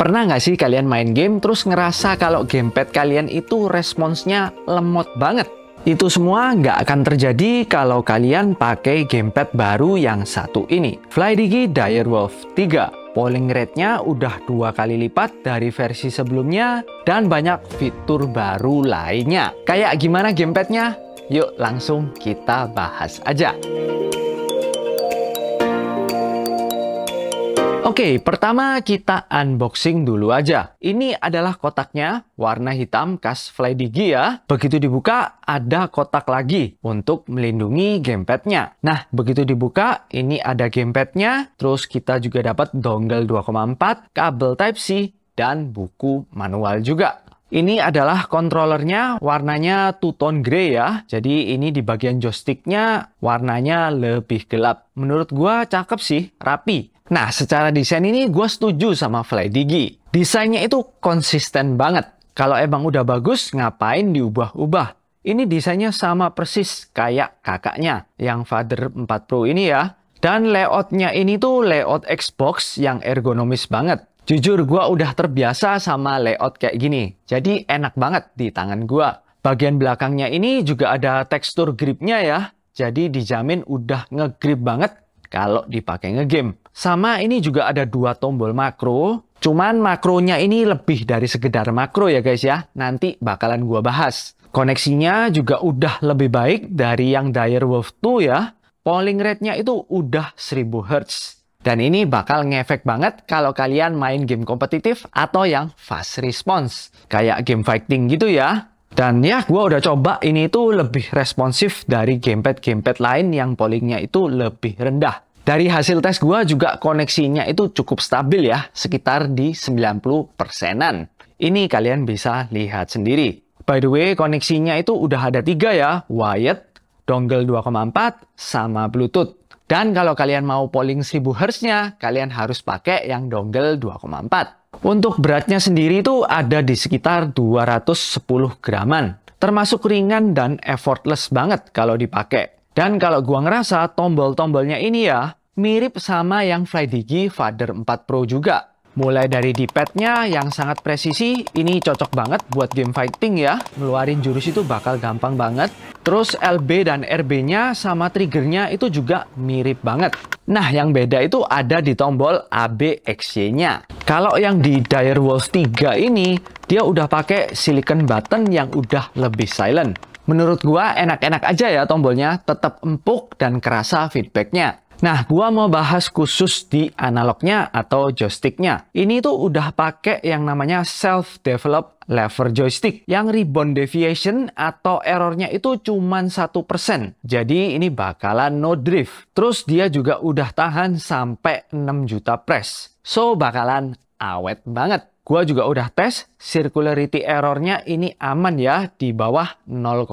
Pernah nggak sih kalian main game terus ngerasa kalau gamepad kalian itu responsnya lemot banget? Itu semua nggak akan terjadi kalau kalian pakai gamepad baru yang satu ini. FlyDigi Direwolf 3. Polling rate-nya udah 2 kali lipat dari versi sebelumnya dan banyak fitur baru lainnya. Kayak gimana gamepadnya? Yuk langsung kita bahas aja. Oke, pertama kita unboxing dulu aja. Ini adalah kotaknya, warna hitam khas FlyDigi ya. Begitu dibuka, ada kotak lagi untuk melindungi gamepadnya. Nah, begitu dibuka, ini ada gamepadnya. Terus kita juga dapat dongle 2,4, kabel Type-C, dan buku manual juga. Ini adalah controllernya, warnanya two-tone grey ya. Jadi ini di bagian joysticknya warnanya lebih gelap. Menurut gua cakep sih, rapi. Nah, secara desain ini gue setuju sama FlyDigi. Desainnya itu konsisten banget. Kalau emang udah bagus, ngapain diubah-ubah? Ini desainnya sama persis kayak kakaknya, yang Vader 4 Pro ini ya. Dan layoutnya ini tuh layout Xbox yang ergonomis banget. Jujur, gue udah terbiasa sama layout kayak gini. Jadi enak banget di tangan gue. Bagian belakangnya ini juga ada tekstur gripnya ya. Jadi dijamin udah ngegrip banget kalau dipakai ngegame. Sama ini juga ada 2 tombol makro. Cuman makronya ini lebih dari sekedar makro ya guys ya. Nanti bakalan gua bahas. Koneksinya juga udah lebih baik dari yang Direwolf 2 ya. Polling rate-nya itu udah 1000 Hz. Dan ini bakal ngefek banget kalau kalian main game kompetitif atau yang fast response. Kayak game fighting gitu ya. Dan ya, gua udah coba ini tuh lebih responsif dari gamepad-gamepad lain yang pollingnya itu lebih rendah. Dari hasil tes gua juga koneksinya itu cukup stabil ya, sekitar di 90%-an. Ini kalian bisa lihat sendiri. By the way, koneksinya itu udah ada 3 ya, wired, dongle 2,4, sama Bluetooth. Dan kalau kalian mau polling 1000 Hz-nya, kalian harus pakai yang dongle 2,4. Untuk beratnya sendiri itu ada di sekitar 210 graman. Termasuk ringan dan effortless banget kalau dipakai. Dan kalau gua ngerasa tombol-tombolnya ini ya, mirip sama yang FlyDigi Vader 4 Pro juga. Mulai dari D-pad-nya yang sangat presisi, ini cocok banget buat game fighting ya. Ngeluarin jurus itu bakal gampang banget. Terus LB dan RB-nya sama triggernya itu juga mirip banget. Nah, yang beda itu ada di tombol ABXY-nya. Kalau yang di Direwolf 3 ini, dia udah pakai silicon button yang udah lebih silent. Menurut gua enak-enak aja ya tombolnya, tetap empuk dan kerasa feedbacknya. Nah, gua mau bahas khusus di analognya atau joysticknya. Ini tuh udah pakai yang namanya self-developed lever joystick. Yang rebound deviation atau errornya itu cuma 1%. Jadi ini bakalan no drift. Terus dia juga udah tahan sampai 6 juta press. So, bakalan awet banget. Gua juga udah tes, circularity errornya ini aman ya, di bawah 0,5.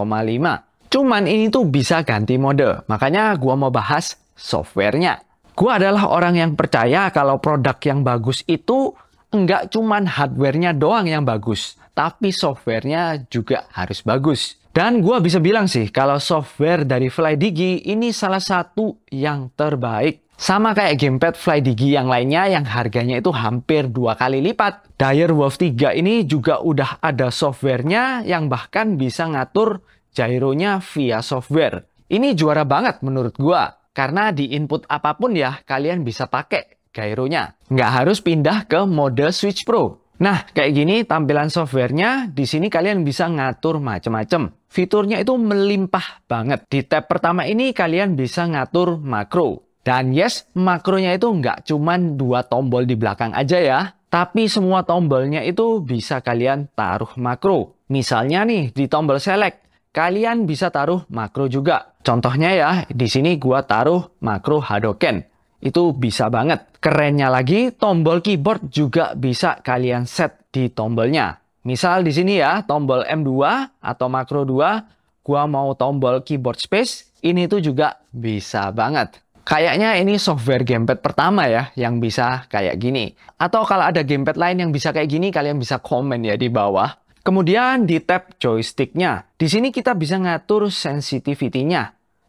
Cuman ini tuh bisa ganti mode, makanya gua mau bahas softwarenya. Gua adalah orang yang percaya kalau produk yang bagus itu enggak cuman hardwarenya doang yang bagus, tapi softwarenya juga harus bagus. Dan gua bisa bilang sih, kalau software dari FlyDigi ini salah satu yang terbaik. Sama kayak gamepad FlyDigi yang lainnya yang harganya itu hampir 2 kali lipat. Direwolf 3 ini juga udah ada softwarenya yang bahkan bisa ngatur gyronya via software. Ini juara banget menurut gua. Karena di input apapun ya, kalian bisa pakai gyronya. Nggak harus pindah ke mode Switch Pro. Nah, kayak gini tampilan softwarenya. Di sini kalian bisa ngatur macam-macam. Fiturnya itu melimpah banget. Di tab pertama ini kalian bisa ngatur makro. Dan yes, makronya itu nggak cuman 2 tombol di belakang aja ya. Tapi semua tombolnya itu bisa kalian taruh makro. Misalnya nih, di tombol select, kalian bisa taruh makro juga. Contohnya ya, di sini gua taruh makro Hadoken. Itu bisa banget. Kerennya lagi, tombol keyboard juga bisa kalian set di tombolnya. Misal di sini ya, tombol M2 atau makro 2, gua mau tombol keyboard space, ini tuh juga bisa banget. Kayaknya ini software gamepad pertama ya yang bisa kayak gini. Atau kalau ada gamepad lain yang bisa kayak gini, kalian bisa komen ya di bawah. Kemudian di tab joysticknya, di sini kita bisa ngatur sensitivity-nya.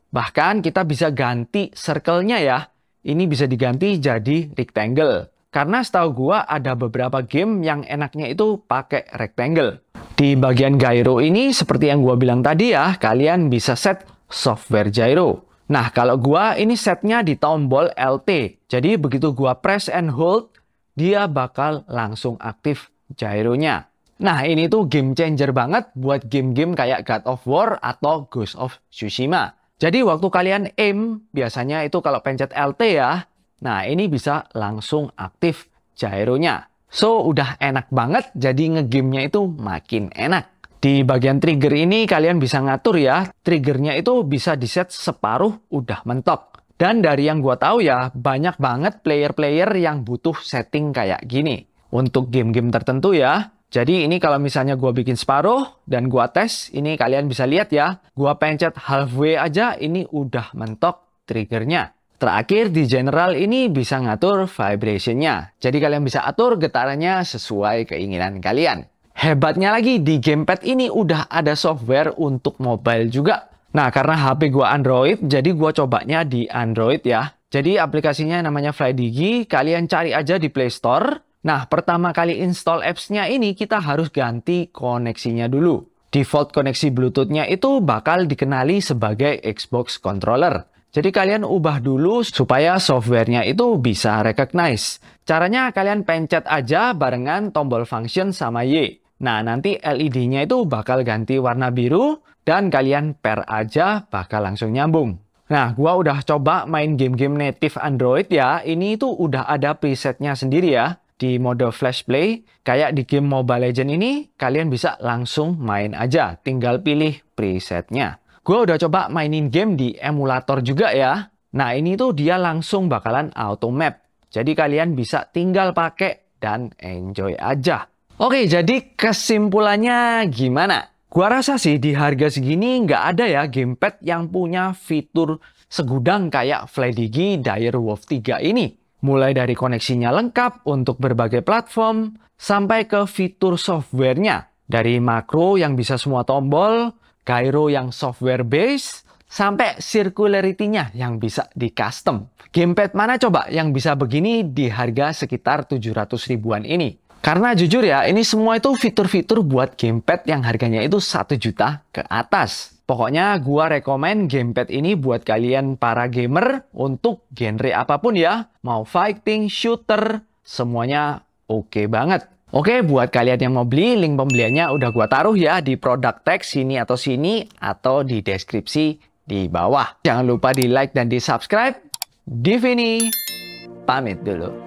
Bahkan kita bisa ganti circle-nya ya. Ini bisa diganti jadi rectangle. Karena setahu gua ada beberapa game yang enaknya itu pakai rectangle. Di bagian gyro ini seperti yang gua bilang tadi ya, kalian bisa set software gyro. Nah, kalau gua ini setnya di tombol LT. Jadi begitu gua press and hold, dia bakal langsung aktif gyronya. Nah, ini tuh game changer banget buat game-game kayak God of War atau Ghost of Tsushima. Jadi waktu kalian aim, biasanya itu kalau pencet LT ya, nah ini bisa langsung aktif gyronya. So, udah enak banget, jadi ngegamenya itu makin enak. Di bagian trigger ini kalian bisa ngatur ya, triggernya itu bisa diset separuh udah mentok. Dan dari yang gua tahu ya, banyak banget player-player yang butuh setting kayak gini. Untuk game-game tertentu ya. Jadi ini kalau misalnya gua bikin separuh dan gua tes, ini kalian bisa lihat ya, gua pencet halfway aja, ini udah mentok triggernya. Terakhir di general ini bisa ngatur vibration-nya. Jadi kalian bisa atur getarannya sesuai keinginan kalian. Hebatnya lagi di gamepad ini udah ada software untuk mobile juga. Nah, karena HP gua Android, jadi gua cobanya di Android ya. Jadi aplikasinya namanya FlyDigi, kalian cari aja di Play Store. Nah, pertama kali install apps-nya ini kita harus ganti koneksinya dulu. Default koneksi Bluetooth-nya itu bakal dikenali sebagai Xbox controller. Jadi kalian ubah dulu supaya software-nya itu bisa recognize. Caranya kalian pencet aja barengan tombol function sama Y. Nah, nanti LED-nya itu bakal ganti warna biru dan kalian pair aja bakal langsung nyambung. Nah, gua udah coba main game-game native Android ya. Ini tuh udah ada presetnya sendiri ya. Di mode flash play, kayak di game Mobile Legends ini, kalian bisa langsung main aja. Tinggal pilih presetnya. Gue udah coba mainin game di emulator juga ya. Nah, ini tuh dia langsung bakalan auto map. Jadi kalian bisa tinggal pakai dan enjoy aja. Oke, jadi kesimpulannya gimana? Gua rasa sih di harga segini nggak ada ya gamepad yang punya fitur segudang kayak FlyDigi Direwolf 3 ini. Mulai dari koneksinya lengkap untuk berbagai platform, sampai ke fitur softwarenya. Dari makro yang bisa semua tombol, gyro yang software base, sampai circularity-nya yang bisa di custom. Gamepad mana coba yang bisa begini di harga sekitar 700 ribuan ini? Karena jujur ya, ini semua itu fitur-fitur buat gamepad yang harganya itu 1 juta ke atas. Pokoknya gua rekomen gamepad ini buat kalian para gamer untuk genre apapun ya. Mau fighting, shooter, semuanya oke banget. Oke, buat kalian yang mau beli, link pembeliannya udah gua taruh ya di product text sini atau di deskripsi di bawah. Jangan lupa di like dan di subscribe. Divini, pamit dulu.